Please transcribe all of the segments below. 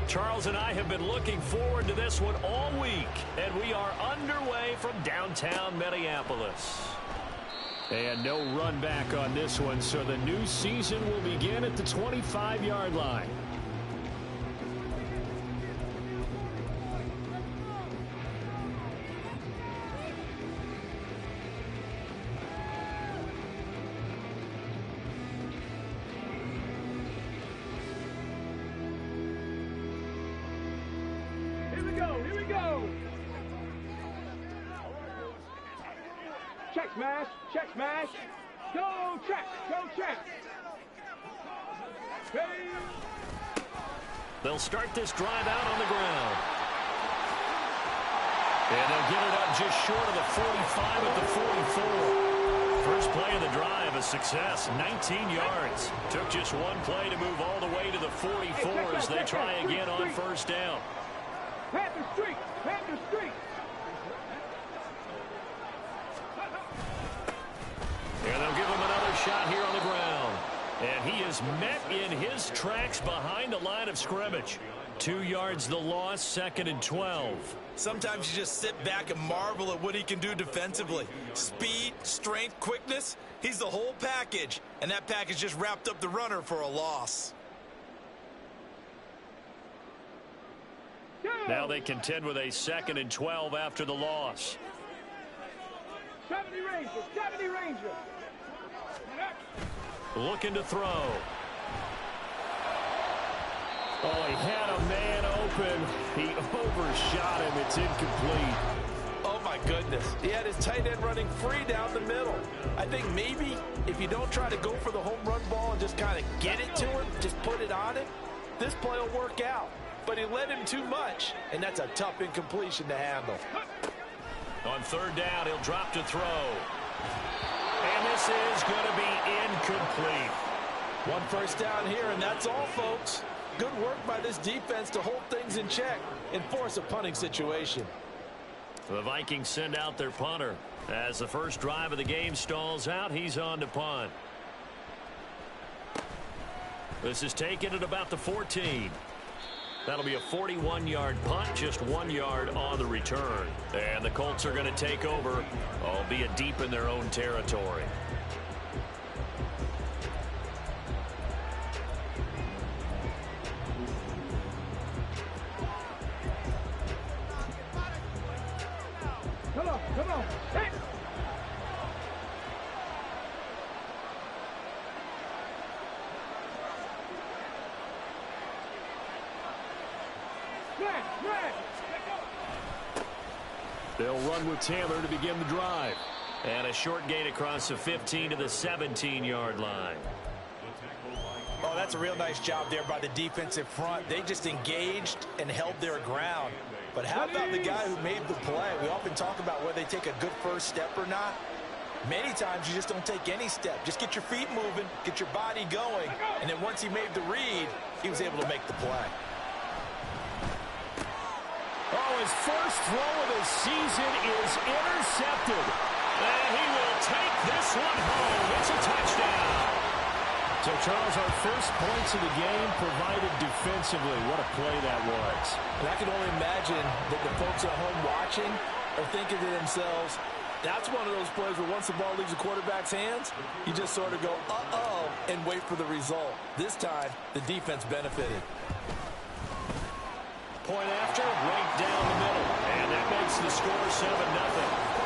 Charles and I have been looking forward to this one all week, and we are underway from downtown Minneapolis. And no run back on this one, so the new season will begin at the 25-yard line. Check smash, check smash. Go check, go check. Hey. They'll start this drive out on the ground. And they'll get it up just short of the 45 at the 44. First play of the drive, a success, 19 yards. Took just one play to move all the way to the 44 as they try again on first down. Panther streak, Panther streak. And they'll give him another shot here on the ground. And he is met in his tracks behind the line of scrimmage. 2 yards the loss, 2nd and 12. Sometimes you just sit back and marvel at what he can do defensively. Speed, strength, quickness, he's the whole package. And that package just wrapped up the runner for a loss. Now they contend with a 2nd and 12 after the loss. 70 Ranger, 70 Ranger. Looking to throw. Oh, he had a man open. He overshot him. It's incomplete. Oh, my goodness. He had his tight end running free down the middle. I think maybe if you don't try to go for the home run ball and just kind of get it to him, just put it on him, this play will work out. But he led him too much, and that's a tough incompletion to handle. On third down, he'll drop to throw. And this is going to be incomplete. One first down here, and that's all, folks. Good work by this defense to hold things in check and force a punting situation. The Vikings send out their punter. As the first drive of the game stalls out, he's on to punt. This is taken at about the 14. That'll be a 41-yard punt, just 1 yard on the return. And the Colts are going to take over, albeit deep in their own territory. Come on, come on. Hey. They'll run with Taylor to begin the drive. And a short gain across the 15 to the 17-yard line. Oh, that's a real nice job there by the defensive front. They just engaged and held their ground. But how about the guy who made the play? We often talk about whether they take a good first step or not. Many times you just don't take any step. Just get your feet moving, get your body going, and then once he made the read, he was able to make the play. Oh, his first throw of the season is intercepted. And he will take this one home. It's a touchdown. So, Charles, our first points of the game provided defensively. What a play that was. And I can only imagine that the folks at home watching are thinking to themselves, that's one of those plays where once the ball leaves the quarterback's hands, you just sort of go, uh-oh, and wait for the result. This time, the defense benefited. Point after, right down the middle. And that makes the score 7-0.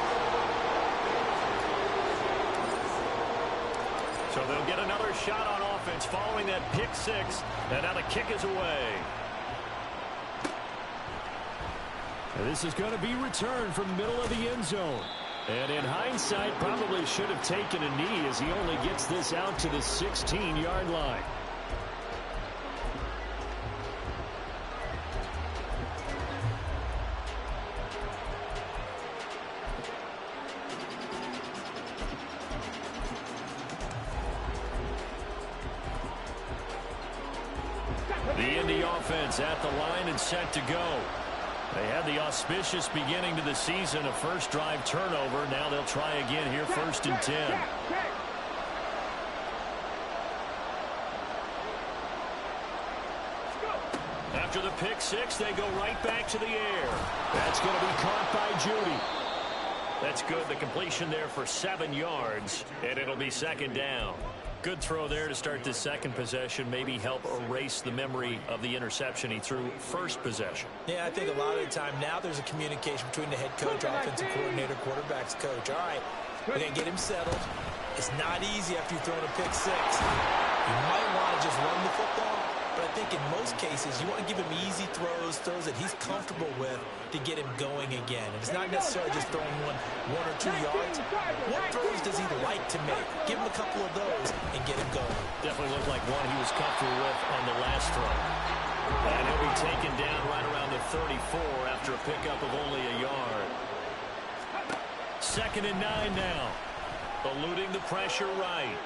So they'll get another shot on offense following that pick six. And now the kick is away. And this is going to be returned from the middle of the end zone. And in hindsight, probably should have taken a knee as he only gets this out to the 16-yard line. The Indy offense at the line and set to go. They had the auspicious beginning to the season, a first drive turnover. Now they'll try again here, 1st and 10. After the pick six, they go right back to the air. That's going to be caught by Judy. That's good. The completion there for 7 yards, and it'll be second down. Good throw there to start this second possession. Maybe help erase the memory of the interception he threw first possession. Yeah, I think a lot of the time now there's a communication between the head coach, offensive coordinator, quarterback's coach. All right, we're going to get him settled. It's not easy after you've thrown a pick six. You might want to just run the football, but I think in most cases you want to give him easy throws that he's comfortable with to get him going again. And it's not necessarily just throwing one or 2 yards. What throws does he like to make? Give him a couple of those and get him going. Definitely looked like one he was comfortable with on the last throw. And he'll be taken down right around the 34 after a pickup of only a yard. 2nd and 9 now. Eluding the pressure right.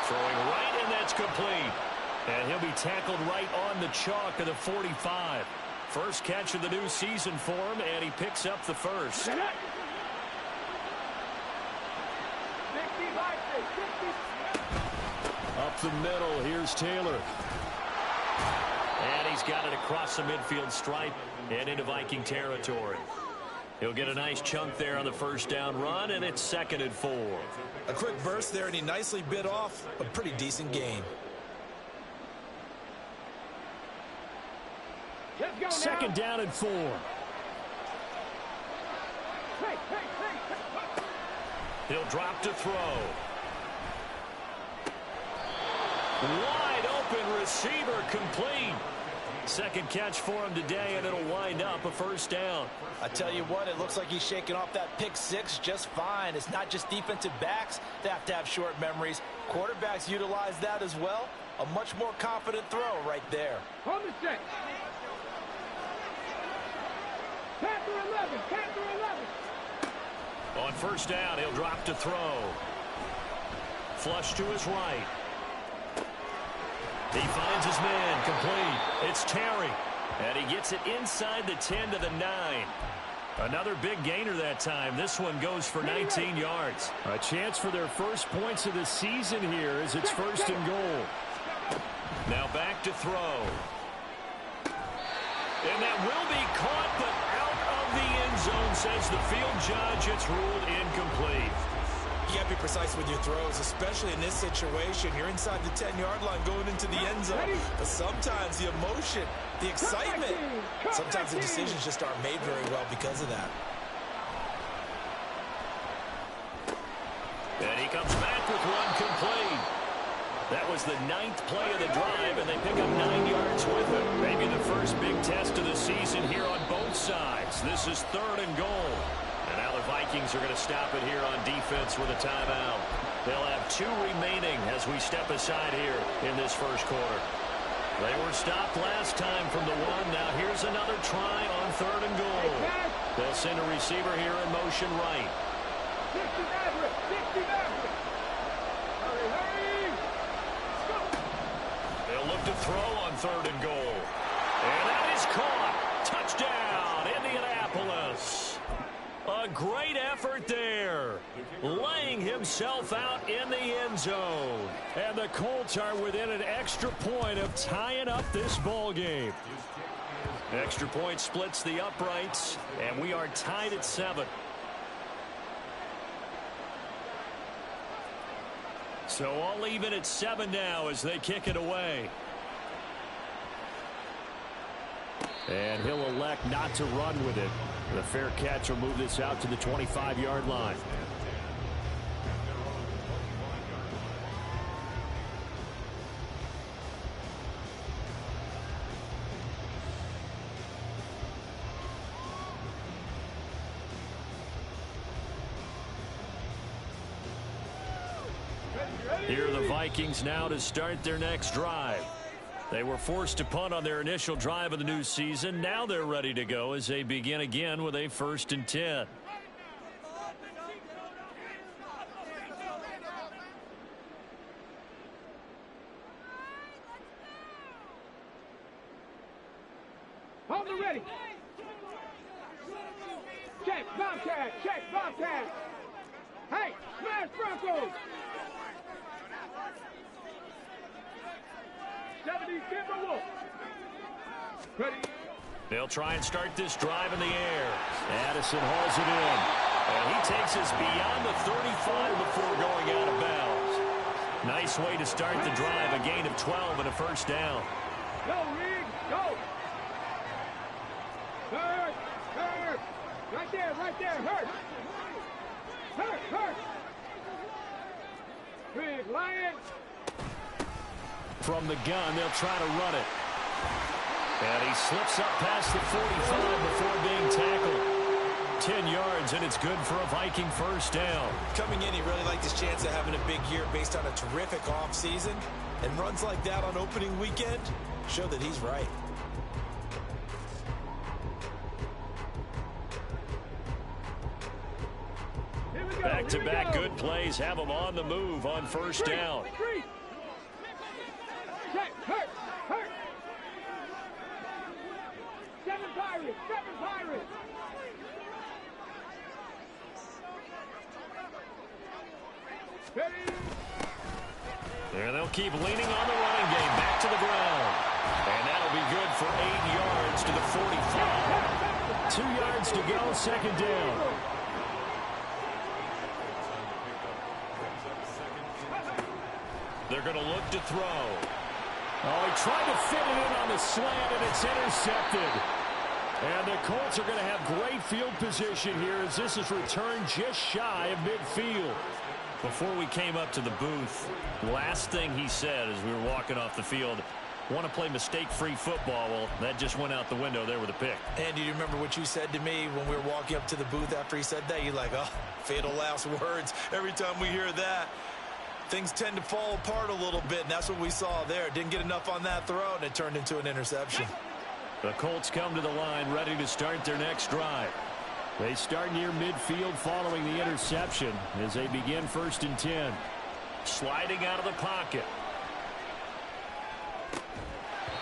Throwing right, and that's complete. And he'll be tackled right on the chalk of the 45. First catch of the new season for him, and he picks up the first. Up the middle, here's Taylor. And he's got it across the midfield stripe and into Viking territory. He'll get a nice chunk there on the first down run, and it's 2nd and 4. A quick burst there, and he nicely bit off a pretty decent gain. 2nd down and 4. He'll drop to throw. Wide open receiver, complete. Second catch for him today, and it'll wind up a first down. I tell you what, it looks like he's shaking off that pick six just fine. It's not just defensive backs that have to have short memories. Quarterbacks utilize that as well. A much more confident throw right there. On the set. Panther 11, Panther 11. On first down, he'll drop to throw. Flush to his right. He finds his man, complete. It's Terry, and he gets it inside the 10 to the 9. Another big gainer that time. This one goes for 19 yards. A chance for their first points of the season here as it's 1st and goal. Now back to throw. And that will be caught, but out of the end zone, says the field judge. It's ruled incomplete. You got to be precise with your throws, especially in this situation. You're inside the 10-yard line going into the end zone. But sometimes the emotion, the excitement, sometimes the decisions just aren't made very well because of that. And he comes back with one complete. That was the 9th play of the drive, and they pick up 9 yards with it. Maybe the first big test of the season here on both sides. This is 3rd and goal. And now the Vikings are going to stop it here on defense with a timeout. They'll have 2 remaining as we step aside here in this first quarter. They were stopped last time from the 1. Now here's another try on 3rd and goal. They'll send a receiver here in motion right. 60 Maverick, 60 Maverick. Hurry, hurry. Go. They'll look to throw on 3rd and goal. And that is caught. Touchdown, Indianapolis. A great effort there, laying himself out in the end zone. And the Colts are within an extra point of tying up this ball game. Extra point splits the uprights, and we are tied at 7. So all even at 7 now as they kick it away. And he'll elect not to run with it. The fair catch will move this out to the 25-yard line. Here are the Vikings now to start their next drive. They were forced to punt on their initial drive of the new season. Now they're ready to go as they begin again with a 1st and 10. Hold it ready. Check, Bobcat, check, Bobcat. Hey, smash Broncos. 70, Timberwolves. Ready. They'll try and start this drive in the air. Addison hauls it in. And he takes us beyond the 35 before going out of bounds. Nice way to start the drive. A gain of 12 and a first down. Go, Reed. Go. Hurt. Hurt. Right there. Right there. Hurt. Hurt. Hurt. Big Lion. From the gun, they'll try to run it. And he slips up past the 45 before being tackled. 10 yards, and it's good for a Viking first down. Coming in, he really liked his chance of having a big year based on a terrific offseason. And runs like that on opening weekend show that he's right. Back-to-back good plays have him on the move on first down. Check. Hurt. Hurt. 7 Pirates. 7 Pirates. There, they'll keep leaning on the running game. Back to the ground. And that'll be good for 8 yards to the 45. 2 yards to go, second down. They're going to look to throw. Oh, he tried to fit it in on the slant, and it's intercepted. And the Colts are going to have great field position here as this is returned just shy of midfield. Before we came up to the booth, last thing he said as we were walking off the field, want to play mistake-free football. Well, that just went out the window there with a pick. And do you remember what you said to me when we were walking up to the booth after he said that? You're like, oh, fatal last words. Every time we hear that, things tend to fall apart a little bit, and that's what we saw there. Didn't get enough on that throw, and it turned into an interception. The Colts come to the line ready to start their next drive. They start near midfield following the interception as they begin 1st and 10. Sliding out of the pocket.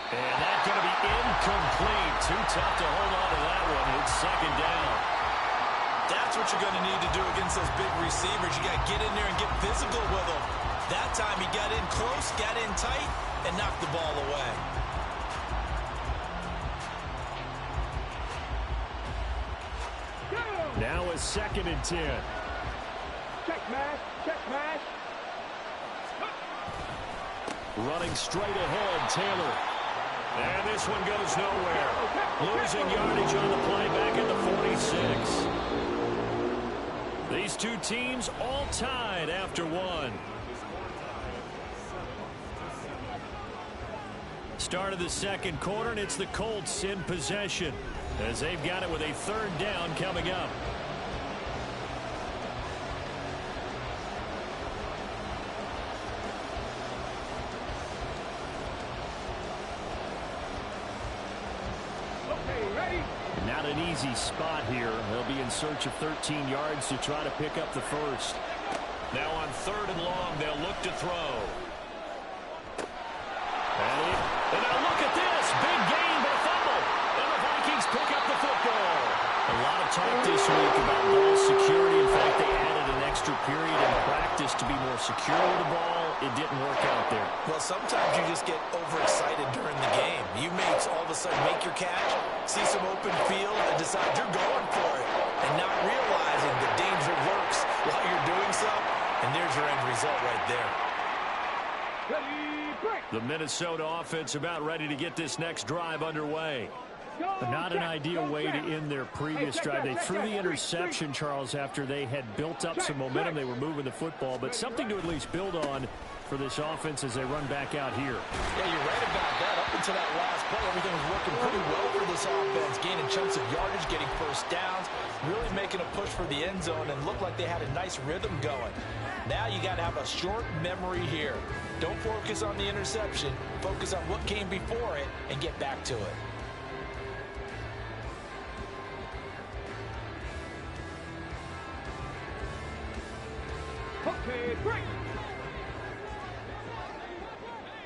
And that's going to be incomplete. Too tough to hold on to that one. It's second down. That's what you're going to need to do against those big receivers. You got to get in there and get physical with them. That time he got in close, got in tight, and knocked the ball away. Now a 2nd and 10. Check mash. Check mash. Running straight ahead, Taylor. And this one goes nowhere. Losing yardage on the play back at the 46. These two teams all tied after one. Start of the second quarter, and it's the Colts in possession as they've got it with a 3rd down coming up. Not an easy spot here. They'll be in search of 13 yards to try to pick up the first. Now on 3rd and long, they'll look to throw. And now look at this. Big gain, but a fumble. And the Vikings pick up the football. A lot of talk this week about ball security. In fact, they added an extra period in practice to be more secure with the ball. It didn't work out there. Well, sometimes you just get overexcited during the game. You may all of a sudden make your catch, see some open field, and decide you're going for it, and not realizing the danger lurks while you're doing so, and there's your end result right there. The Minnesota offense about ready to get this next drive underway. But not an ideal way to end their previous drive. They threw the interception, Charles, after they had built up some momentum. They were moving the football, but something to at least build on for this offense as they run back out here. Yeah, you're right about that. Up until that last play, everything was working pretty well for this offense, gaining chunks of yardage, getting first downs, really making a push for the end zone, and looked like they had a nice rhythm going. Now you got to have a short memory here. Don't focus on the interception. Focus on what came before it and get back to it. Okay, break.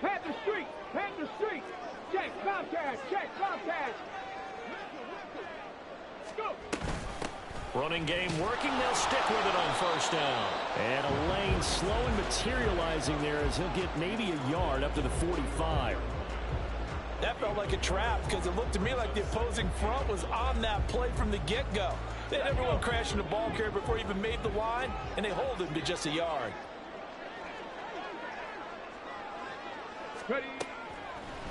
Panther Street. Panther Street. Check, Bobcat. Check, Bobcat. Go. Running game working. They'll stick with it on first down. And a lane slow and materializing there as he'll get maybe a yard up to the 45. That felt like a trap because it looked to me like the opposing front was on that play from the get-go. They had everyone crashing the ball carrier before he even made the line, and they hold him to just a yard. Ready.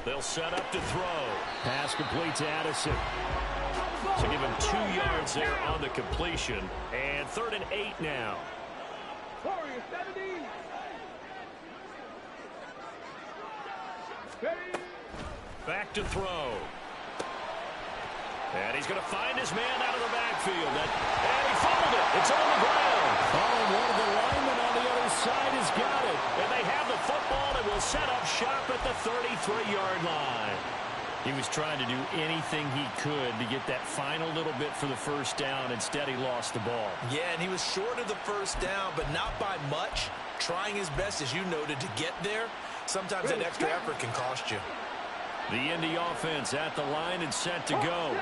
They'll set up to throw. Pass complete to Addison. So give him 2 yards there on the completion. And 3rd and 8 now. Warrior 70. Ready. Back to throw. And he's going to find his man out of the backfield. And he fumbled it. It's on the ground. Oh, and one of the linemen on the other side has got it. And they have the football and will set up shop at the 33-yard line. He was trying to do anything he could to get that final little bit for the first down. Instead, he lost the ball. Yeah, and he was short of the first down, but not by much. Trying his best, as you noted, to get there. Sometimes that extra effort can cost you. The Indy offense at the line and set to go.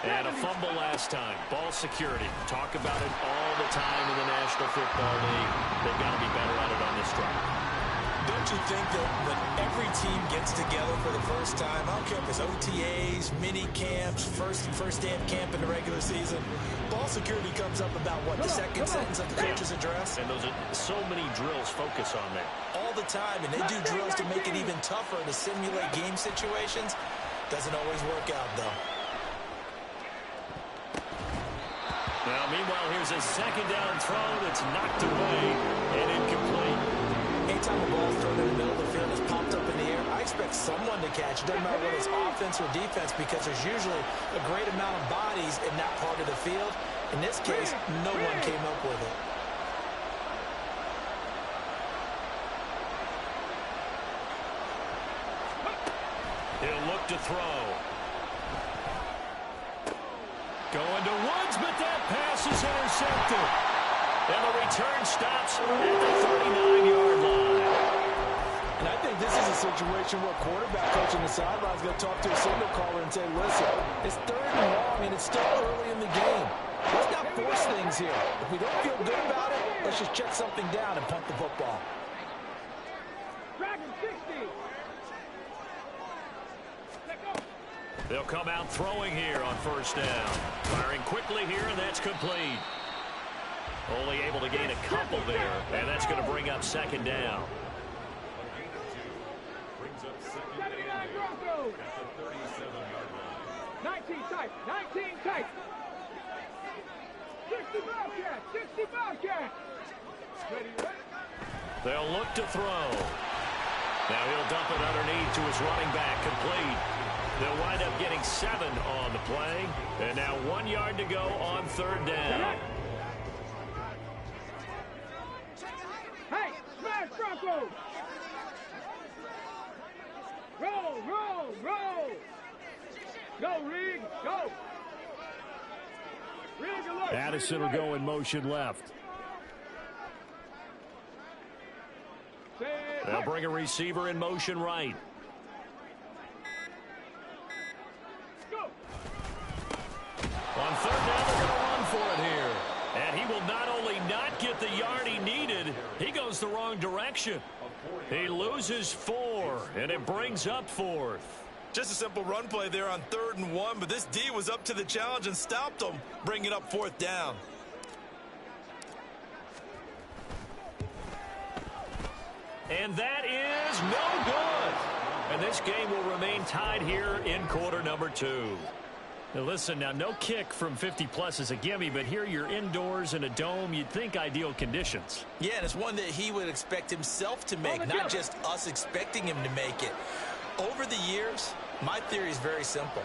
And a fumble last time. Ball security. Talk about it all the time in the National Football League. They've got to be better at it on this drive. Don't you think that when every team gets together for the first time, I don't care if it's OTAs, mini camps, first day of camp in the regular season, ball security comes up about, what, the second sentence of the coach's address? And those are so many drills focus on that. All the time, and they do drills to make it even tougher to simulate game situations. Doesn't always work out, though. Now, meanwhile, here's a second down throw that's knocked away and incomplete. Anytime a ball's thrown in the middle of the field and it's popped up in the air, I expect someone to catch. It doesn't matter whether it's offense or defense, because there's usually a great amount of bodies in that part of the field. In this case, no one came up with it. He'll look to throw. Going to Woods, but that pass is intercepted. And the return stops at the 39-yard line. And I think this is a situation where quarterback coach on the sideline is going to talk to a signal caller and say, listen, it's 3rd and long, and it's still early in the game. Let's not force things here. If we don't feel good about it, let's just check something down and punt the football. Dragon 60. They'll come out throwing here on first down. Firing quickly here, and that's complete. Only able to gain a couple there, and that's going to bring up second down. 79 Broncos. 19 tight. 19 tight. 60 Bobcats. 60 Bobcats. Ready, ready. They'll look to throw. Now he'll dump it underneath to his running back, complete. They'll wind up getting 7 on the play. And now 1 yard to go on 3rd down. Hey, smash Broncos! Roll, roll, roll! Go, Reed, go! Reed, good luck. Addison will go in motion left. They'll bring a receiver in motion right. On 3rd down, they're going to run for it here. And he will not only not get the yard he needed, he goes the wrong direction. He loses 4, and it brings up 4th. Just a simple run play there on 3rd and 1, but this D was up to the challenge and stopped them, bringing up 4th down. And that is no good. And this game will remain tied here in quarter number 2. Now listen, now no kick from 50-plus is a gimme, but here you're indoors in a dome. You'd think ideal conditions. Yeah, and it's one that he would expect himself to make, not just us expecting him to make it. Over the years, my theory is very simple.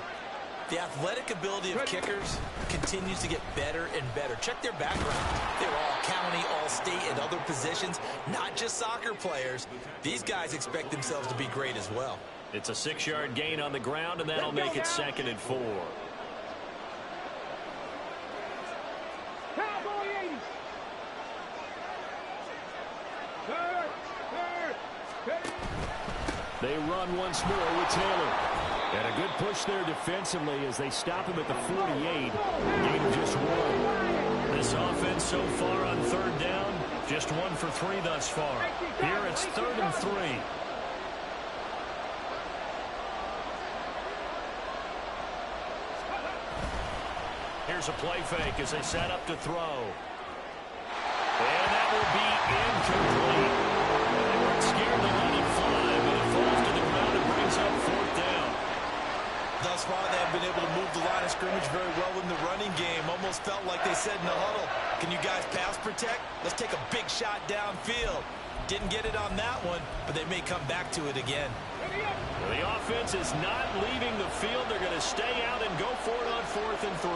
The athletic ability of kickers continues to get better and better. Check their background. They're all county, all state, and other positions, not just soccer players. These guys expect themselves to be great as well. It's a 6-yard gain on the ground, and that'll make it 2nd and 4. Cowboy 80. Third. They run once more with Taylor. And a good push there defensively as they stop him at the 48. Gain just 1. This offense so far on 3rd down, just 1 for 3 thus far. Here it's 3rd and 3. Here's a play fake as they set up to throw. And that will be incomplete. They weren't scared to let it fly, but it falls to the ground and brings up 4th down. Thus far, they have been able to move the line of scrimmage very well in the running game. Almost felt like they said in the huddle, can you guys pass protect? Let's take a big shot downfield. Didn't get it on that one, but they may come back to it again. Well, the offense is not leaving the field. They're going to stay out and go for it on 4th and 3.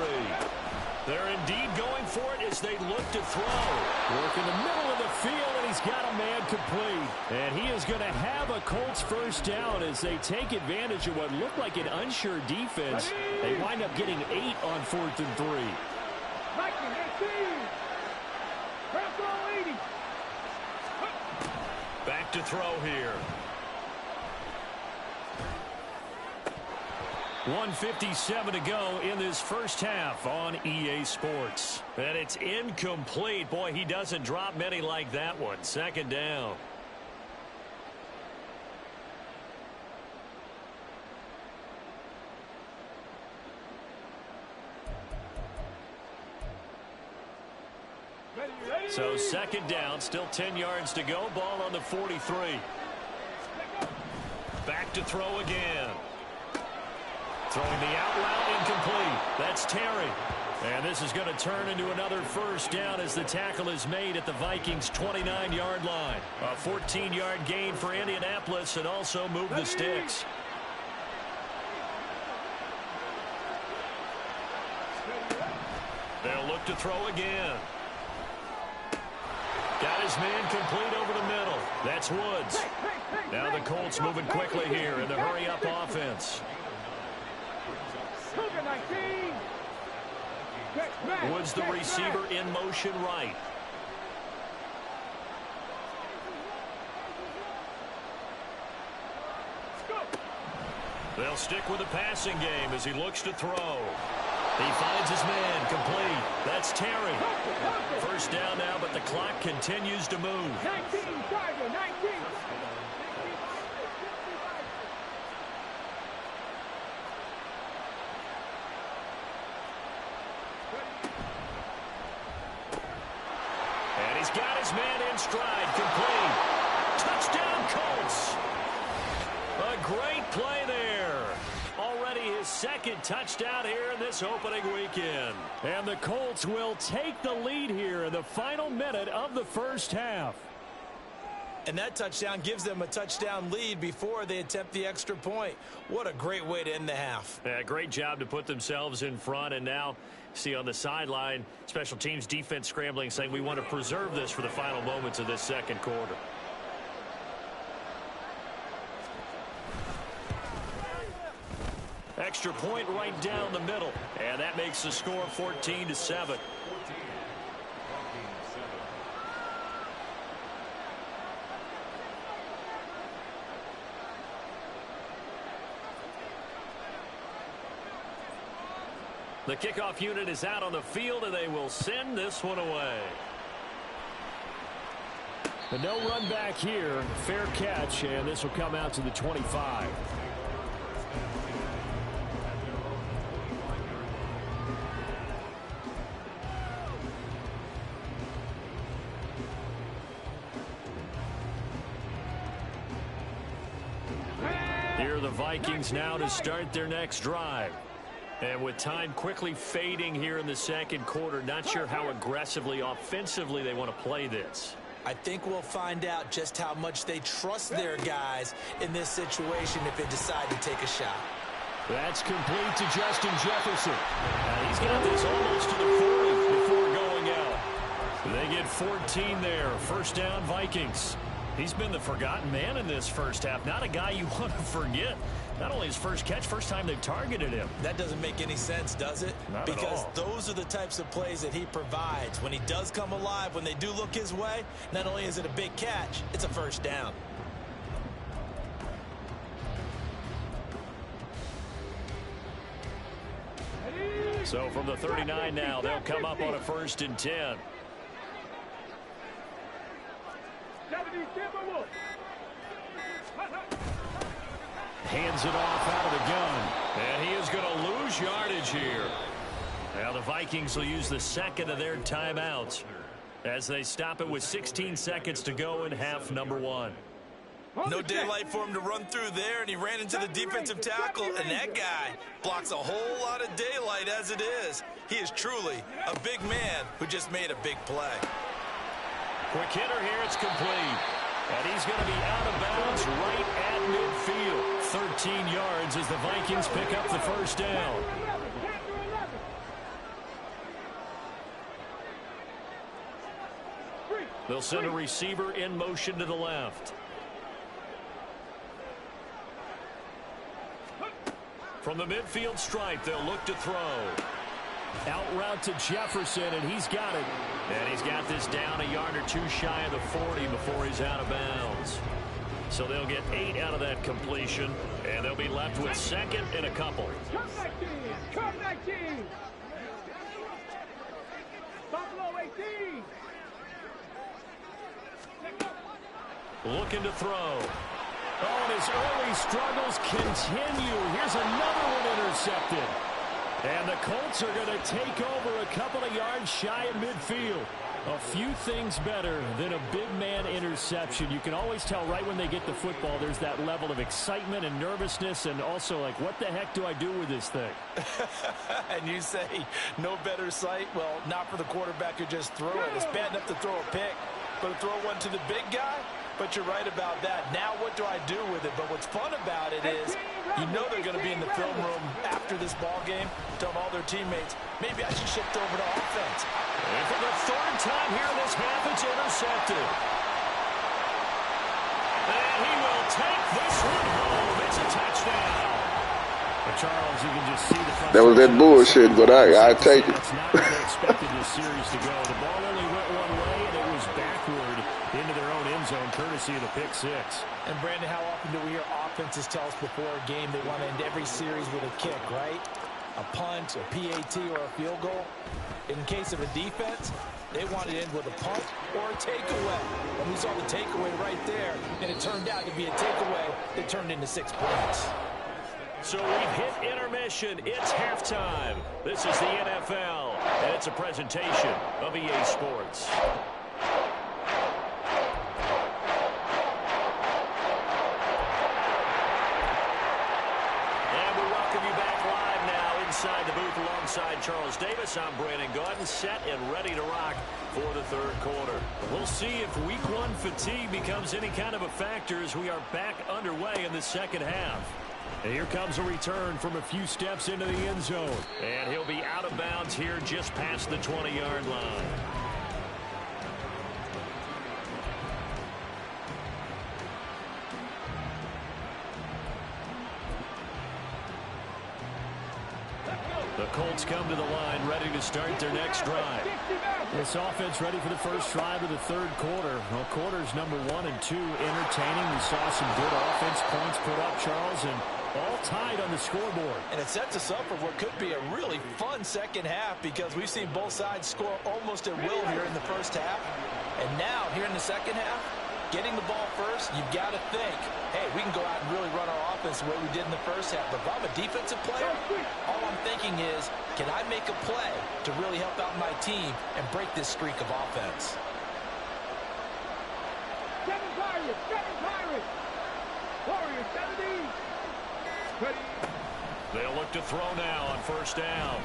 They're indeed going for it as they look to throw. Work in the middle of the field, and he's got a man complete. And he is going to have a Colts first down as they take advantage of what looked like an unsure defense. They wind up getting 8 on 4th and 3. Back to throw here. 1:57 to go in this first half on EA Sports. And it's incomplete. Boy, he doesn't drop many like that one. 2nd down. So 2nd down, still 10 yards to go. Ball on the 43. Back to throw again. Throwing the out route, incomplete. That's Terry. And this is going to turn into another first down as the tackle is made at the Vikings' 29-yard line. A 14-yard gain for Indianapolis and also move the sticks. They'll look to throw again. Got his man complete over the middle. That's Woods. Now the Colts moving quickly here in the hurry-up offense. Woods, the receiver, in motion right. They'll stick with the passing game as he looks to throw. He finds his man complete. That's Terry. First down now, but the clock continues to move. 19. And he's got his man in stride, complete. Touchdown, Colts. A great play there. Already his 2nd touchdown here in this opening weekend. And the Colts will take the lead here in the final minute of the first half. And that touchdown gives them a touchdown lead before they attempt the extra point. What a great way to end the half. Yeah, great job to put themselves in front. And now, see on the sideline, special teams defense scrambling, saying we want to preserve this for the final moments of this 2nd quarter. Extra point right down the middle. And that makes the score 14-7. The kickoff unit is out on the field, and they will send this one away. The no run back here. Fair catch, and this will come out to the 25. Here are the Vikings now to start their next drive. And with time quickly fading here in the 2nd quarter, not sure how aggressively, offensively they want to play this. I think we'll find out just how much they trust their guys in this situation if they decide to take a shot. That's complete to Justin Jefferson. He's got this almost to the 40 before going out. They get 14 there. First down, Vikings. He's been the forgotten man in this first half. Not a guy you want to forget. Not only his first catch, first time they've targeted him. That doesn't make any sense, does it? Not because at all. Those are the types of plays that he provides. When he does come alive, when they do look his way, not only is it a big catch, it's a first down. So from the 39 now, they'll come up on a 1st and 10. Hands it off out of the gun. And he is going to lose yardage here. Now the Vikings will use the second of their timeouts as they stop it with 16 seconds to go in half number 1. No daylight for him to run through there, and he ran into the defensive tackle, and that guy blocks a whole lot of daylight as it is. He is truly a big man who just made a big play. Quick hitter here, it's complete. And he's going to be out of bounds right at midfield. 13 yards as the Vikings pick up the first down. They'll send a receiver in motion to the left. From the midfield stripe, they'll look to throw. Out route to Jefferson, and he's got it. And he's got this down a yard or two shy of the 40 before he's out of bounds. So they'll get 8 out of that completion, and they'll be left with second and a couple. Come back, team! Come back, team! Buffalo 18! Looking to throw. Oh, and his early struggles continue. Here's another one intercepted. And the Colts are going to take over a couple of yards shy of midfield. A few things better than a big man interception. You can always tell right when they get the football, there's that level of excitement and nervousness, and also like, what the heck do I do with this thing? And you say no better sight? Well, not for the quarterback who just threw it. It's bad enough to throw a pick, but to throw one to the big guy? But you're right about that. Now what do I do with it? But what's fun about it is you know they're going to be in the film room after this ball game, telling all their teammates, maybe I should shift over to offense. And for the third time here in this half, it's intercepted. And he will take this one home. It's a touchdown. But Charles, you can just see the frustration. That was that bullshit, but I take it. That's not where they expected this series to go. The ball only went one way, and it was backward into their own end zone, courtesy of the pick six. And Brandon, how often do we hear offenses tell us before a game they want to end every series with a kick, right? A punt, a PAT, or a field goal. In case of a defense, they want to end with a punt or a takeaway. And we saw the takeaway right there, and it turned out to be a takeaway that turned into 6 points. So we've hit intermission. It's halftime. This is the NFL, and it's a presentation of EA Sports. Inside the booth alongside Charles Davis, I'm Brandon Gaudin, set and ready to rock for the third quarter. We'll see if week 1 fatigue becomes any kind of a factor as we are back underway in the second half. And here comes a return from a few steps into the end zone. And he'll be out of bounds here just past the 20-yard line. The Colts come to the line ready to start their next drive. This offense ready for the first drive of the third quarter. Well, quarters number 1 and 2 entertaining. We saw some good offense points put up, Charles, and all tied on the scoreboard. And it sets us up for what could be a really fun second half because we've seen both sides score almost at will here in the first half. And now, here in the second half, getting the ball first, you've got to think, hey, we can go out and really run our offense the way we did in the first half. But if I'm a defensive player, all I'm thinking is, can I make a play to really help out my team and break this streak of offense? Seven Pirates! Warriors 70! They'll look to throw now on first down.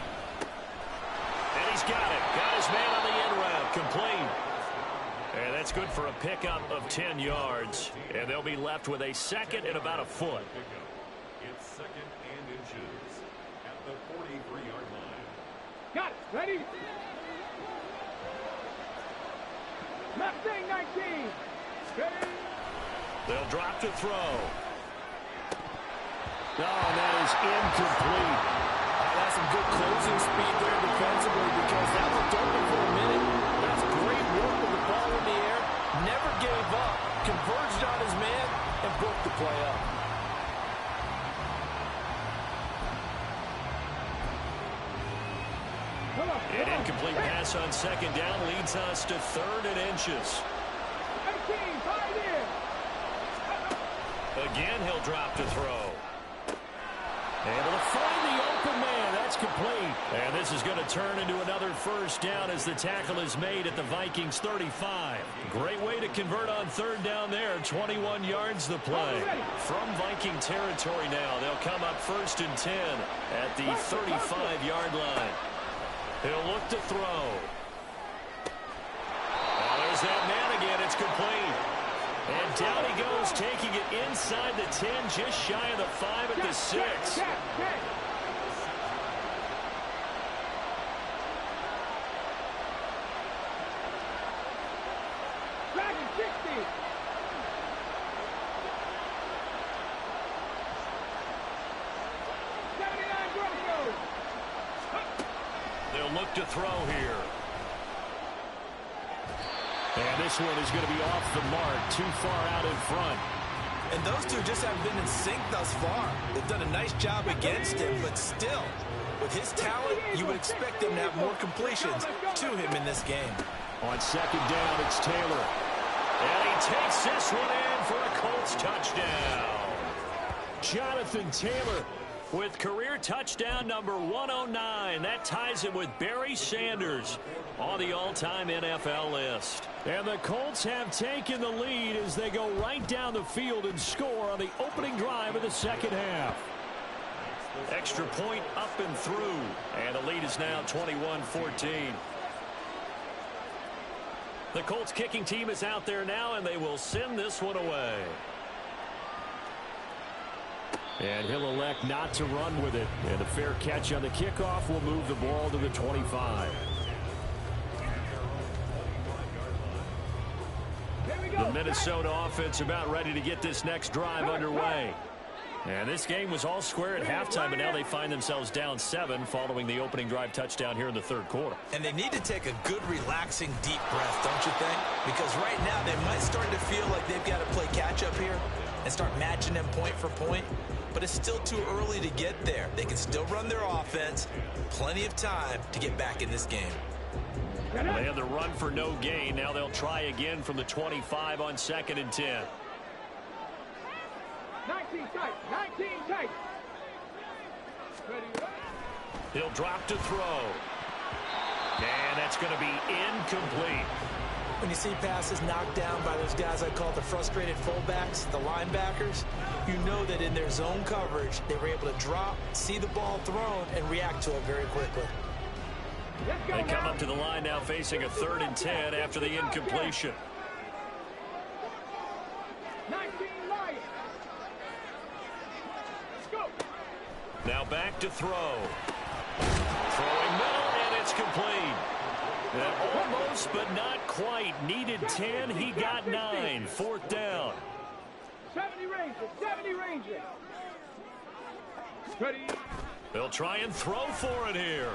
And he's got it. Got his man on the end route. Complete. And that's good for a pickup of 10 yards. And they'll be left with a second and about a foot. It's second and inches at the 43-yard line. Got it. Ready? Mustang 19. Ready? They'll drop to throw. Oh, that is incomplete. That's some good closing speed there defensively because that looked open for a minute. That's great work with the ball in the air. Never gave up. Converged on his man and broke the play up. An incomplete pass on second down leads us to third and inches. 18, 5 in. Again, he'll drop to throw. Able to find the open man. That's complete. And this is going to turn into another first down as the tackle is made at the Vikings 35. Great way to convert on third down there. 21 yards the play. From Viking territory now, they'll come up 1st and 10 at the 35-yard line. He'll look to throw. Well, there's that man again. It's complete. And down he goes, taking it inside the 10, just shy of the 5 at the 6. Dragon 60. They'll look to throw here. And this one is going to be off the mark, too far out in front. And those two just haven't been in sync thus far. They've done a nice job against him, but still, with his talent, you would expect them to have more completions to him in this game. On 2nd down, it's Taylor. And he takes this one in for a Colts touchdown. Jonathan Taylor with career touchdown number 109. That ties him with Barry Sanders on the all-time NFL list. And the Colts have taken the lead as they go right down the field and score on the opening drive of the second half. Extra point up and through. And the lead is now 21-14. The Colts kicking team is out there now, and they will send this one away. And he'll elect not to run with it. And a fair catch on the kickoff will move the ball to the 25. The Minnesota offense about ready to get this next drive underway. And this game was all square at halftime, but now they find themselves down 7 following the opening drive touchdown here in the 3rd quarter. And they need to take a good, relaxing, deep breath, don't you think? Because right now they might start to feel like they've got to play catch-up here and start matching them point for point. But it's still too early to get there. They can still run their offense. Plenty of time to get back in this game. They had the run for no gain. Now they'll try again from the 25 on 2nd and 10. 19 tight. 19 tight. He'll drop to throw. And that's going to be incomplete. When you see passes knocked down by those guys I call the frustrated fullbacks, the linebackers, you know that in their zone coverage, they were able to drop, see the ball thrown, and react to it very quickly. They come up to the line now facing a 3rd and 10 after the incompletion. 19 Lions. Go. Now back to throw. Throwing middle, and it's complete. Almost, but not quite. Needed 10. He got 9. 4th down. 70 Rangers. 70 Rangers. Ready. They'll try and throw for it here.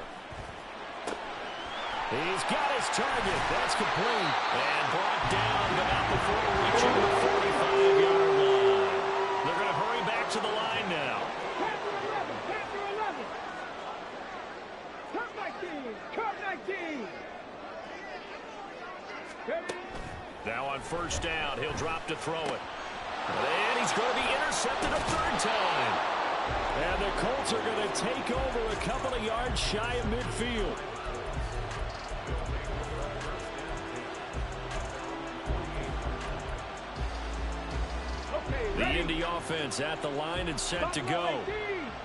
He's got his target. That's complete. And brought down, but not before reaching the 45-yard line. They're going to hurry back to the line now. Chapter 11. Cup 19. Cup 19. Now on 1st down, he'll drop to throw it. And he's going to be intercepted a 3rd time. And the Colts are going to take over a couple of yards shy of midfield. The Indy offense at the line and set to go.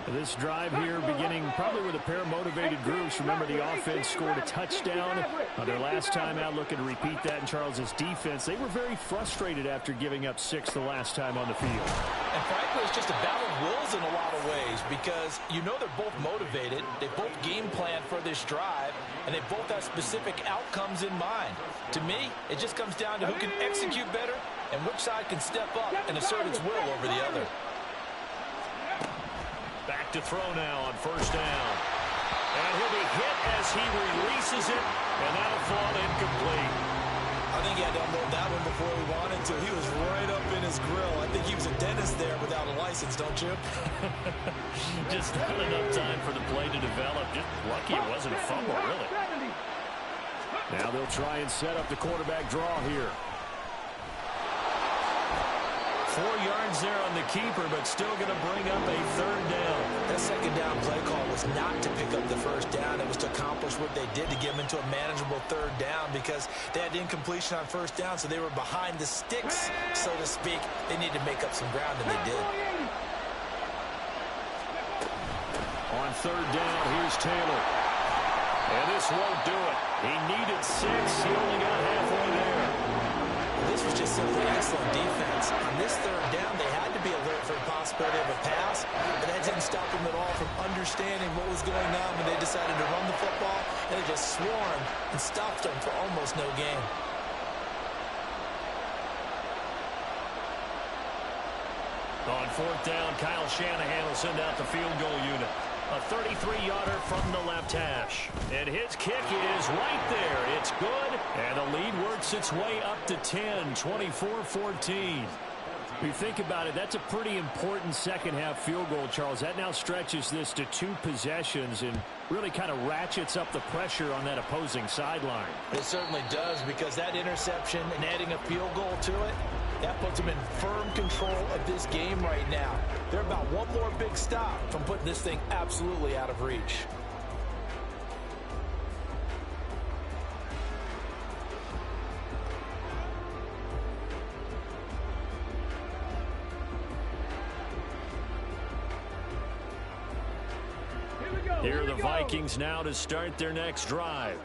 This drive here beginning probably with a pair of motivated groups. Remember, the offense scored a touchdown on their last time out. Looking to repeat that in Charles's defense. They were very frustrated after giving up 6 the last time on the field. And frankly, it's just a battle of wills in a lot of ways because you know they're both motivated. They both game plan for this drive, and they both have specific outcomes in mind. To me, it just comes down to who can execute better and which side can step up and assert its will over the other. Back to throw now on 1st down. And he'll be hit as he releases it, and that'll fall incomplete. I think he had to unload that one before he wanted to. He was right up in his grill. I think he was a dentist there without a license, don't you? Just not enough time for the play to develop. Just lucky it wasn't a fumble, really. Now they'll try and set up the quarterback draw here. 4 yards there on the keeper, but still going to bring up a third down. That second down play call was not to pick up the first down. It was to accomplish what they did, to get them into a manageable third down, because they had incompletion on first down, so they were behind the sticks, so to speak. They needed to make up some ground, and they did. On third down, here's Taylor. And this won't do it. He needed 6. He only got halfway there. This was just simply excellent defense. On this third down, they had to be alert for the possibility of a pass, but that didn't stop them at all from understanding what was going on when they decided to run the football, and they just swarmed and stopped them for almost no gain. On fourth down, Kyle Shanahan will send out the field goal unit. A 33-yarder from the left hash. And his kick is right there. It's good. And the lead works its way up to 10, 24-14. You think about it, that's a pretty important second-half field goal, Charles. That now stretches this to 2 possessions and really kind of ratchets up the pressure on that opposing sideline. It certainly does, because that interception and adding a field goal to it, that puts them in firm control of this game right now. They're about one more big stop from putting this thing absolutely out of reach. Here are the Vikings now to start their next drive.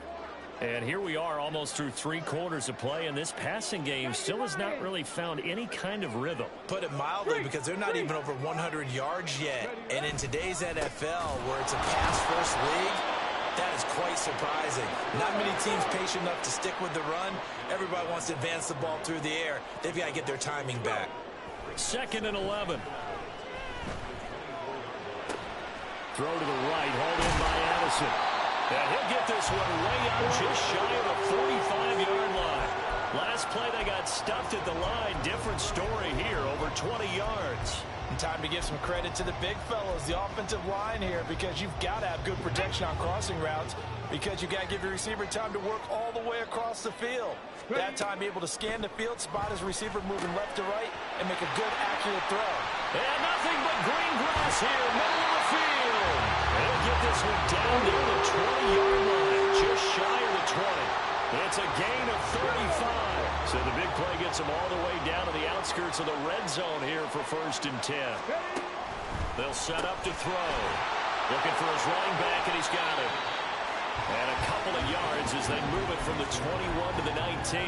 And here we are almost through 3 quarters of play, and this passing game still has not really found any kind of rhythm. Put it mildly, because they're not even over 100 yards yet. And in today's NFL, where it's a pass-first league, that is quite surprising. Not many teams patient enough to stick with the run. Everybody wants to advance the ball through the air. They've got to get their timing back. 2nd and 11. Throw to the right, hauled in by Addison. And he'll get this one way out just shy of the 45-yard line. Last play, they got stuffed at the line. Different story here, over 20 yards. And time to give some credit to the big fellows, the offensive line here, because you've got to have good protection on crossing routes, because you've got to give your receiver time to work all the way across the field. That time, be able to scan the field, spot his receiver moving left to right, and make a good, accurate throw. And nothing but green grass here, middle of the field. They'll get this one down near the 20-yard line, just shy of the 20. It's a gain of 35. So the big play gets them all the way down to the outskirts of the red zone here for 1st and 10. They'll set up to throw. Looking for his running back, and he's got it. And a couple of yards as they move it from the 21 to the 19.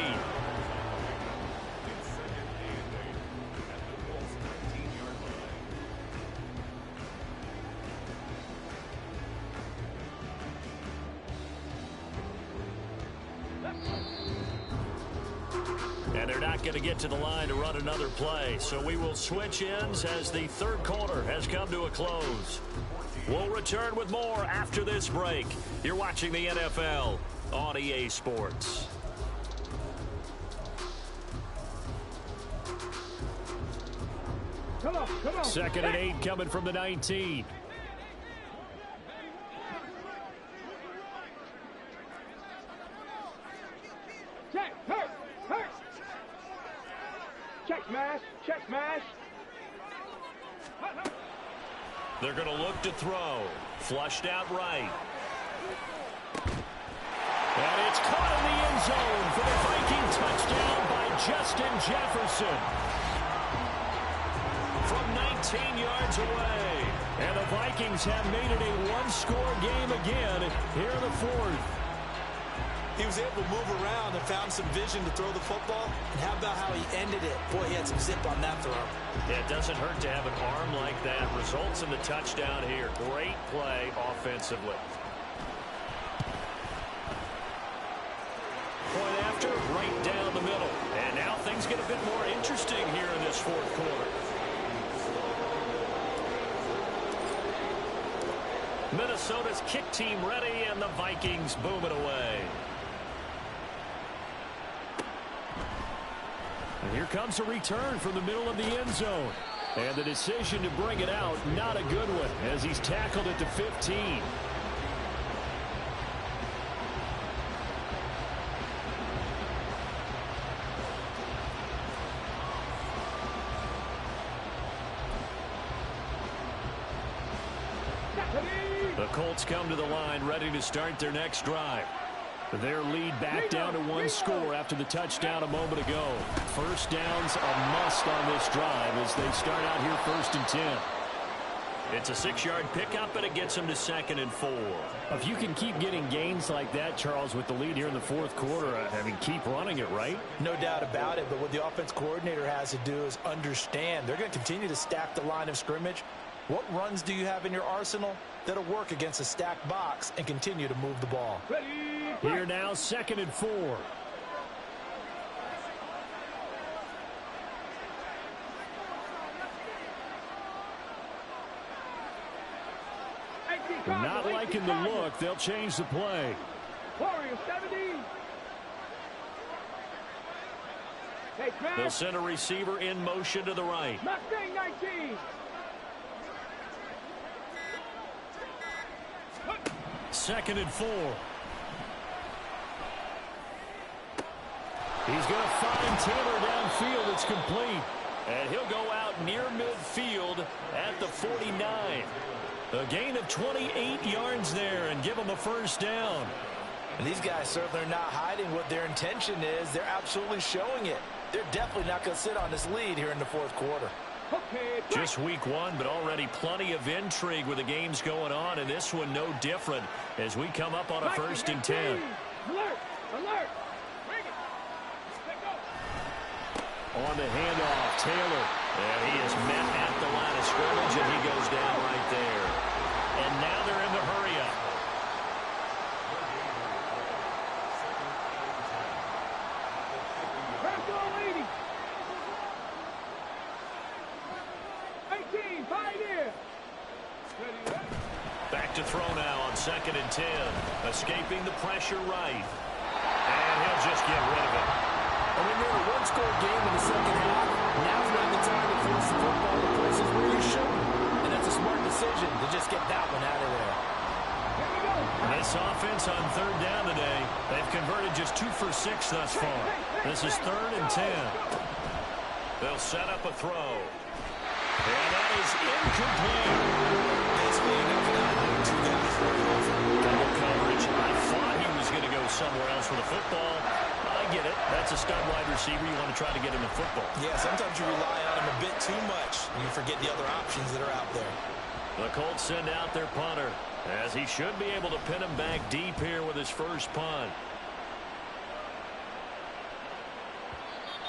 And they're not going to get to the line to run another play. So we will switch ends as the 3rd quarter has come to a close. We'll return with more after this break. You're watching the NFL on EA Sports. Come on. 2nd and 8 coming from the 19. Check, hurt. Check smash. They're going to look to throw. Flushed out right. And it's caught in the end zone for the Viking touchdown by Justin Jefferson. From 19 yards away. And the Vikings have made it a 1-score game again here in the 4th. He was able to move around and found some vision to throw the football. And how about how he ended it? Boy, he had some zip on that throw. Yeah, it doesn't hurt to have an arm like that. Results in the touchdown here. Great play offensively. Point after, right down the middle. And now things get a bit more interesting here in this 4th quarter. Minnesota's kick team ready, and the Vikings boom it away. And here comes a return from the middle of the end zone. And the decision to bring it out, not a good one, as he's tackled at the 15. The Colts come to the line ready to start their next drive. Their lead back down to one score after the touchdown a moment ago. First down's a must on this drive as they start out here 1st and 10. It's a 6-yard pickup, and it gets them to 2nd and 4. If you can keep getting gains like that, Charles, with the lead here in the 4th quarter, I mean, keep running it, right? No doubt about it, but what the offense coordinator has to do is understand they're going to continue to stack the line of scrimmage. What runs do you have in your arsenal that'll work against a stacked box and continue to move the ball? Here now, 2nd and 4. Not liking the look. They'll change the play. Warrior 70. They'll send a receiver in motion to the right. Mustang 19. 2nd and 4. He's going to find Taylor downfield. It's complete. And he'll go out near midfield at the 49. A gain of 28 yards there and give them a first down. And these guys certainly are not hiding what their intention is. They're absolutely showing it. They're definitely not going to sit on this lead here in the 4th quarter. Just week 1, but already plenty of intrigue with the games going on, and this one no different as we come up on a 1st and 10. Alert! Alert! On the handoff, Taylor. And he is met at the line of scrimmage, and he goes down right there. And now they're in the hurry up. Back to throw now on 2nd and 10. Escaping the pressure right. And he'll just get rid of it. And when you're in a one-score game in the second half, now's not the time to force the football to places where you shouldn't. And that's a smart decision to just get that one out of there. This offense on 3rd down today, they've converted just 2 for 6 thus far. This is 3rd and 10. They'll set up a throw. And that is incomplete. Basically, enough of that. 2 guys. Double coverage. I thought he was going to go somewhere else with the football. I get it. That's a stud wide receiver. You want to try to get him the football. Yeah, sometimes you rely on him a bit too much. You forget the other options that are out there. The Colts send out their punter, as he should be able to pin him back deep here with his first punt.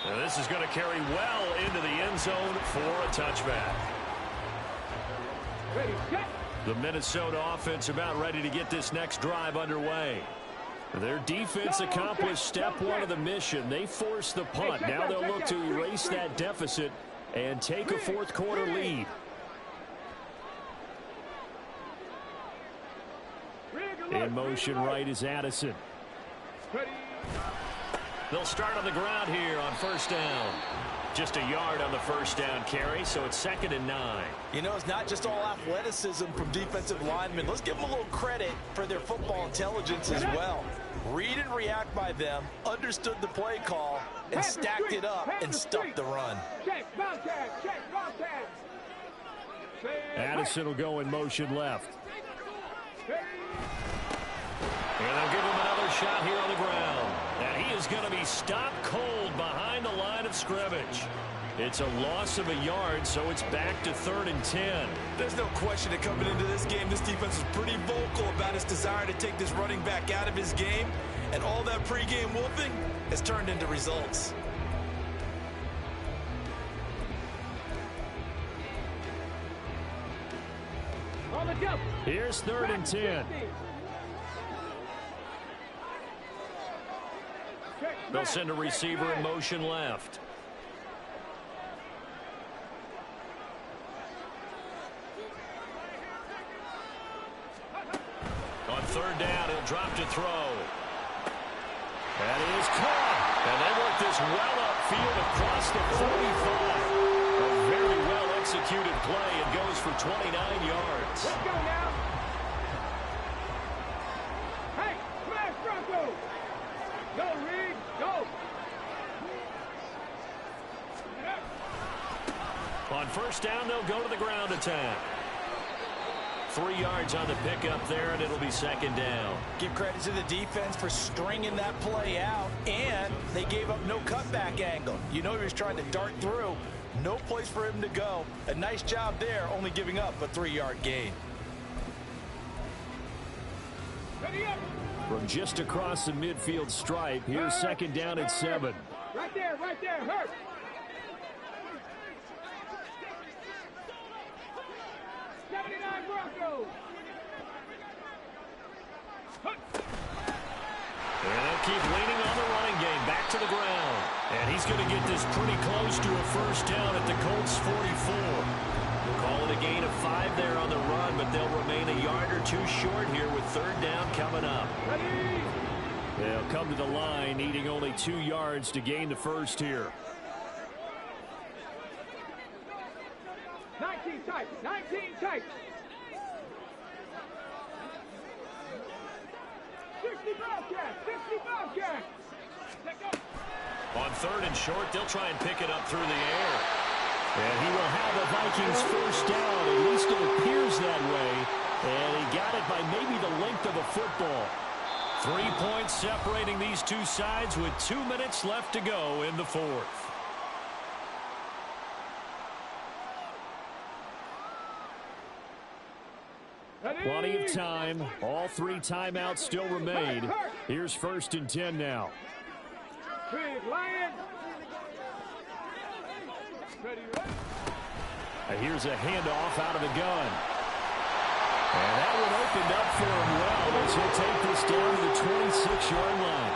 And this is going to carry well into the end zone for a touchback. The Minnesota offense about ready to get this next drive underway. Their defense accomplished step 1 of the mission. They forced the punt. Now they'll look to erase that deficit and take a 4th quarter lead. In motion right is Addison. They'll start on the ground here on 1st down. Just a yard on the 1st down carry, so it's 2nd and 9. You know, it's not just all athleticism from defensive linemen. Let's give them a little credit for their football intelligence as well. Read and react by them, understood the play call, and stacked it up and stuffed the run. Addison will go in motion left. And they'll give him another shot here on the ground. And he is going to be stopped cold behind the line of scrimmage. It's a loss of a yard, so it's back to 3rd and 10. There's no question that coming into this game, this defense is pretty vocal about its desire to take this running back out of his game. And all that pregame wolfing has turned into results. Here's 3rd and 10. They'll send a receiver in motion left. On 3rd down, he'll drop to throw. That is caught. And they work this well upfield across the 45. A very well-executed play. It goes for 29 yards. Let's go now. Hey, smash Bronco. Go, Reed, go. On 1st down, they'll go to the ground attack. 3 yards on the pickup there, and it'll be second down. Give credit to the defense for stringing that play out, and they gave up no cutback angle. You know he was trying to dart through. No place for him to go. A nice job there, only giving up a 3-yard gain. From just across the midfield stripe, here's second down at 7. Right there, hurt. Broncos. And they'll keep leaning on the running game. Back to the ground. And he's going to get this pretty close to a first down at the Colts 44. We'll call it a gain of 5 there on the run, but they'll remain a yard or 2 short here with third down coming up. Ready. They'll come to the line, needing only 2 yards to gain the first here. 19 tight. 60 Bobcats. Let go. On third and short, they'll try and pick it up through the air. And he will have the Vikings first down. At least it appears that way. And he got it by maybe the length of a football. 3 points separating these two sides with 2 minutes left to go in the fourth. Plenty of time. All 3 timeouts still remain. Here's first and 10 now. Big Lion. Ready. And here's a handoff out of the gun. And that one opened up for him well as he'll take this down to the 26-yard line.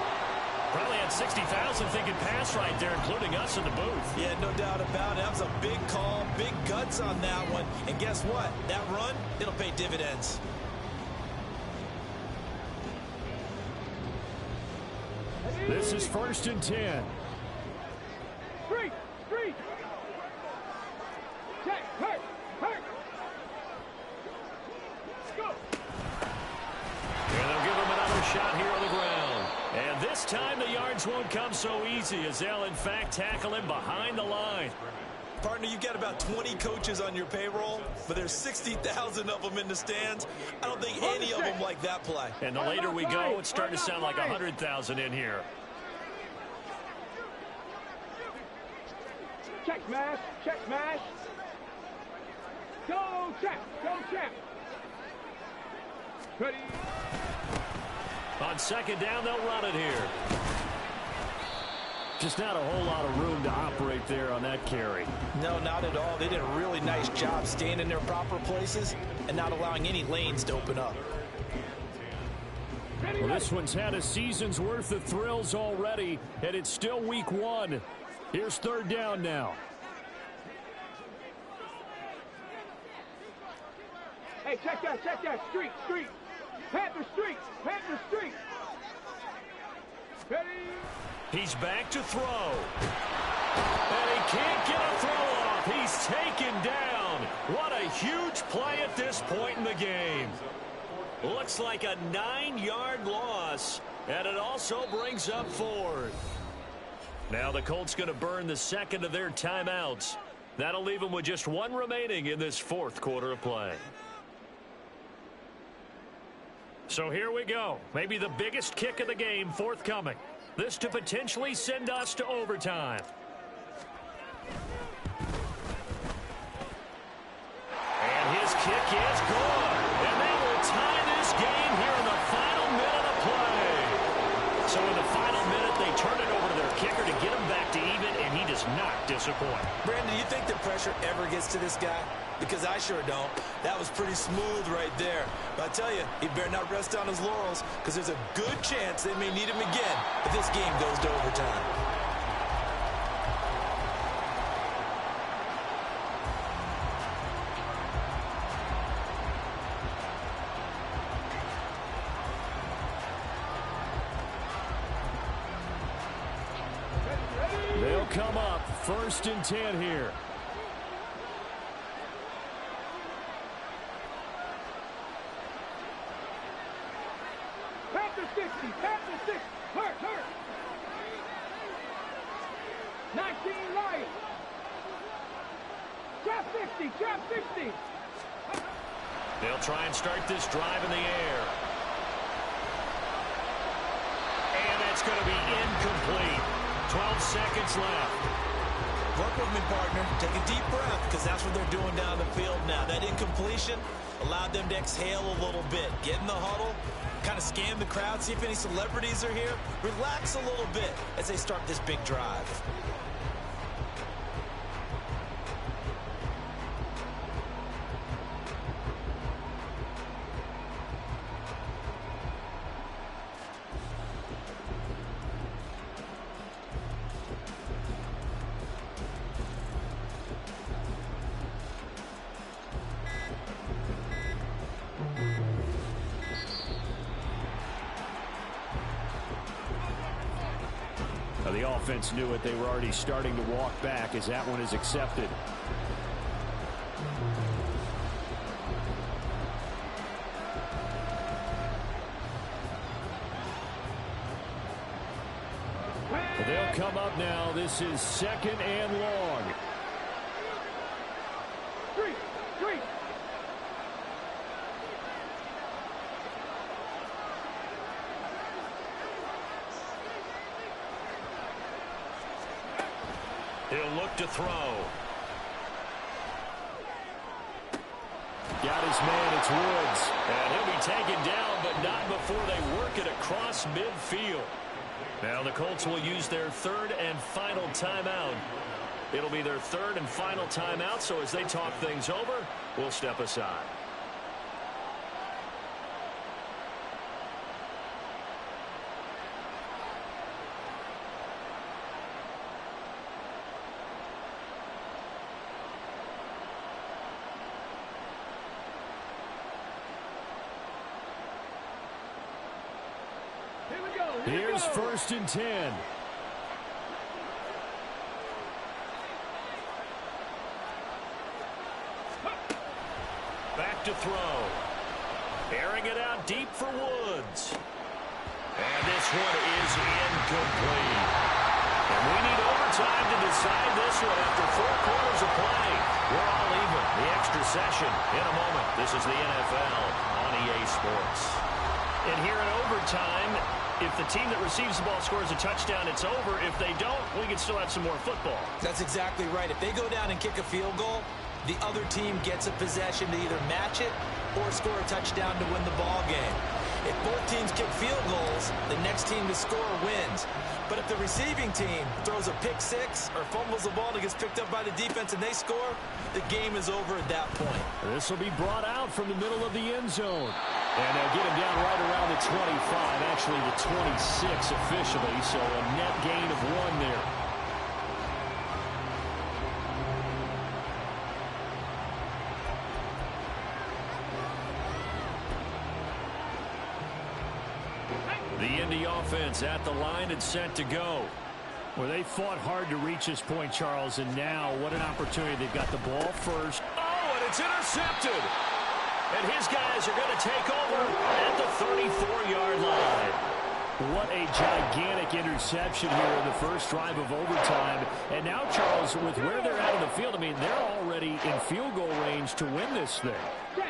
Probably had 60,000 thinking pass right there, including us in the booth. Yeah, no doubt about it. That was a big call, big guts on that one. And guess what? That run, it'll pay dividends. This is first and 10. Street. Check. Hurt. Go. And they'll give him another shot here on the ground. And this time the yards won't come so easy as they'll, in fact, tackle him behind the line. Partner, you got about 20 coaches on your payroll, but there's 60,000 of them in the stands. I don't think any of them like that play. And the later we go, it's starting to sound like 100,000 in here. Check smash. Go check. Ready. On second down, they'll run it here. Just not a whole lot of room to operate there on that carry. No, not at all. They did a really nice job staying in their proper places and not allowing any lanes to open up. Well, this one's had a season's worth of thrills already, and it's still week 1. Here's third down now. Hey, check that. Street. Panther Street. Ready. He's back to throw. And he can't get a throw off. He's taken down. What a huge play at this point in the game. Looks like a 9-yard loss, and it also brings up fourth. Now the Colts going to burn the second of their timeouts. That'll leave them with just 1 remaining in this fourth quarter of play. So here we go. Maybe the biggest kick of the game forthcoming. This to potentially send us to overtime. And his kick is good. And they will tie this game here in the final minute of play. So in the final minute, they turn it over to their kicker to get him back to even, and he does not disappoint. Brandon, do you think the pressure ever gets to this guy? Because I sure don't. That was pretty smooth right there. But I tell you, he better not rest on his laurels, because there's a good chance they may need him again if this game goes to overtime. They'll come up first and 10 here. Panther 60. Hurt. 19 Lions. Trap 60. They'll try and start this drive in the air. And that's going to be incomplete. 12 seconds left. Work with me, partner. Take a deep breath, because that's what they're doing down the field now. That incompletion allowed them to exhale a little bit. Get in the huddle, kind of scan the crowd, see if any celebrities are here. Relax a little bit as they start this big drive. The offense knew it. They were already starting to walk back as that one is accepted. They'll come up now. This is 2nd and long. Three. He'll look to throw. Got his man, it's Woods. And he'll be taken down, but not before they work it across midfield. Now the Colts will use their 3rd and final timeout. It'll be their 3rd and final timeout, so as they talk things over, we'll step aside. Here's 1st and 10. Back to throw. Airing it out deep for Woods. And this one is incomplete. And we need overtime to decide this one after 4 quarters of play. We're all even. The extra session in a moment. This is the NFL on EA Sports. And here in overtime, if the team that receives the ball scores a touchdown, it's over. If they don't, we can still have some more football. That's exactly right. If they go down and kick a field goal, the other team gets a possession to either match it or score a touchdown to win the ball game. If both teams kick field goals, the next team to score wins. But if the receiving team throws a pick six or fumbles the ball and it gets picked up by the defense and they score, the game is over at that point. This will be brought out from the middle of the end zone. And they'll get him down right around the 25, actually the 26 officially, so a net gain of 1 there. The Indy offense at the line and set to go. Well, they fought hard to reach this point, Charles, and now what an opportunity. They've got the ball first. Oh, and it's intercepted. And his guys are going to take over at the 34-yard line. What a gigantic interception here in the first drive of overtime. And now, Charles, with where they're at in the field, I mean, they're already in field goal range to win this thing.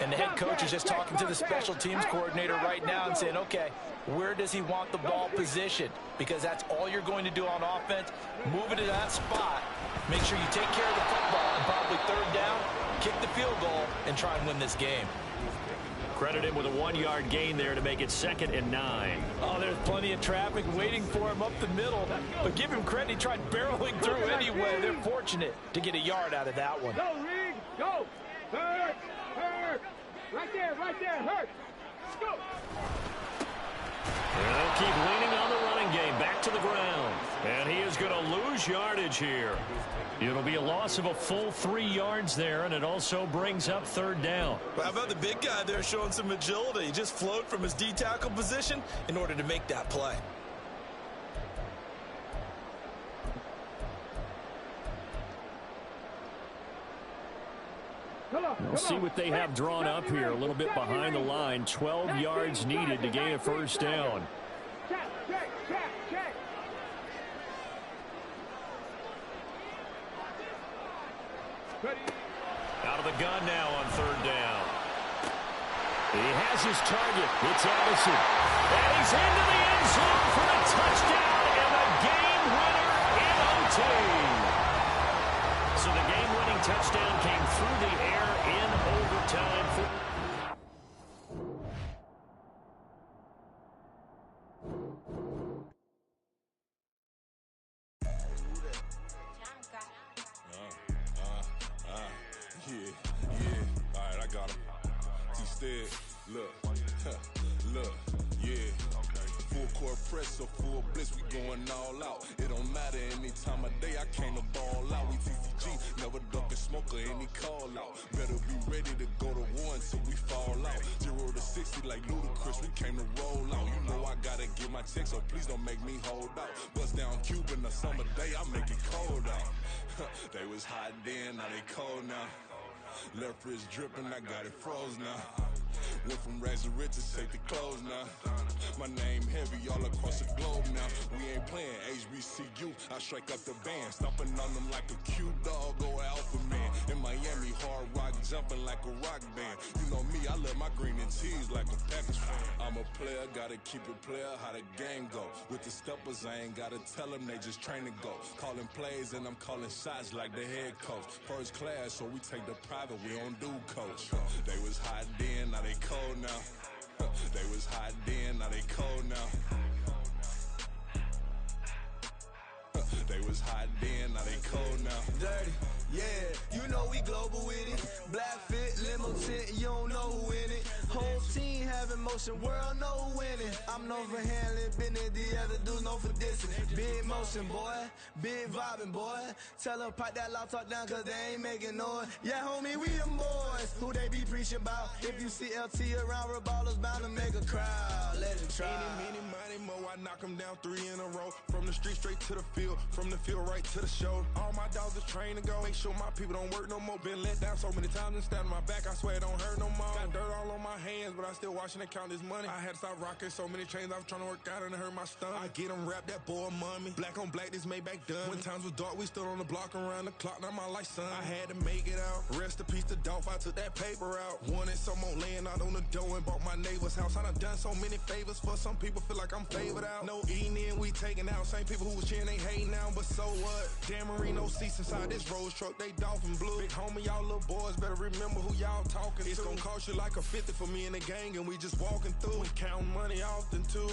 And the head coach is just talking to the special teams coordinator right now and saying, okay, where does he want the ball positioned? Because that's all you're going to do on offense. Move it to that spot. Make sure you take care of the football and probably 3rd down, kick the field goal, and try and win this game. Credit him with a 1-yard gain there to make it 2nd and 9. Oh, there's plenty of traffic waiting for him up the middle. But give him credit. He tried barreling through anyway. They're fortunate to get a yard out of that one. Go, Reed. Go. Hurt. Right there. Hurt. Let's go. They'll keep leaning on the running game. Back to the ground. And he is going to lose yardage here. It'll be a loss of a full 3 yards there, and it also brings up 3rd down. Well, how about the big guy there showing some agility? He just flowed from his D-tackle position in order to make that play. We'll see what they have drawn up here. A little bit behind the line. 12 yards needed to gain a 1st down. Check. Out of the gun now on 3rd down. He has his target. It's Addison. And he's into the end zone for a touchdown and a game winner in OT. So the game-winning touchdown came through the air in overtime. Yeah. All right, I got him. T-Stead, look, yeah. Full court press or full blitz, we going all out. It don't matter any time of day, I came to ball out. We TCG, never duck a smoke or any call out. Better be ready to go to war until we fall out. 0 to 60 like Ludacris, we came to roll out. You know I gotta get my check, so please don't make me hold out. Bust down Cuban a summer day, I make it cold out. They was hot then, now they cold now. Left wrist dripping, I got it froze now. Went from rags to riches, take the clothes now. My name heavy all across the globe now. We ain't playing HBCU, I strike up the band. Stomping on them like a cute dog or alpha man. In Miami, hard rock jumping like a rock band. You know me, I love my green and cheese like a Packers fan. I'm a player, gotta keep it player, how the game go. With the steppers, I ain't gotta tell them, they just train to go. Calling plays and I'm calling shots like the head coach. First class, so we take the private, we don't do coach. They was hot then, now they cold now. They was hot then, now they cold now. They was hot then, now they cold now. Dirty, yeah, you know we global with it. Black fit, limo tint, you don't know who in it. Whole team having motion, world know who winning. I'm known for handling business, the other dudes known for dissing. Big motion, boy, big vibing, boy. Tell her pipe that loud talk down, cause they ain't making noise. Yeah, homie, we them boys, who they be preaching about. If you see LT around, Reballers bound to make a crowd. Let it try. Any, money, mo, I knock them down 3 in a row. From the street straight to the field, from the field right to the show. All my dogs is trained to go. Make sure my people don't work no more. Been let down so many times and stand on my back, I swear it don't hurt no more. Got dirt all on my hands, but I still watching and count this money. I had to stop rocking so many chains, I was trying to work out and it hurt my stomach. I get them rap, that boy mommy. Black on black, this Maybach done. When times was dark, we stood on the block around the clock, now my life son. I had to make it out. Rest in peace to Dolph, I took that paper out. Wanted some more laying out on the dough and bought my neighbor's house. I done some many favors for some people, feel like I'm favored out. No eating in, we taking out. Same people who was cheering, they hating now, but so what? Dan Marino seats inside this Rolls truck, they Dolphin blue. Big homie, y'all little boys better remember who y'all talking to. It's gonna cost you like a 50 for me and the gang, and we just walking through. We counting money often too.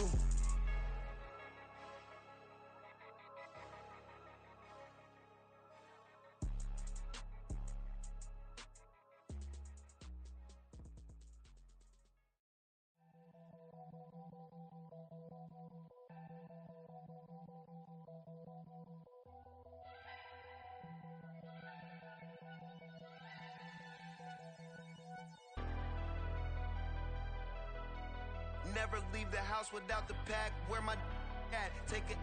Never leave the house without the pack. Where my at? Take it.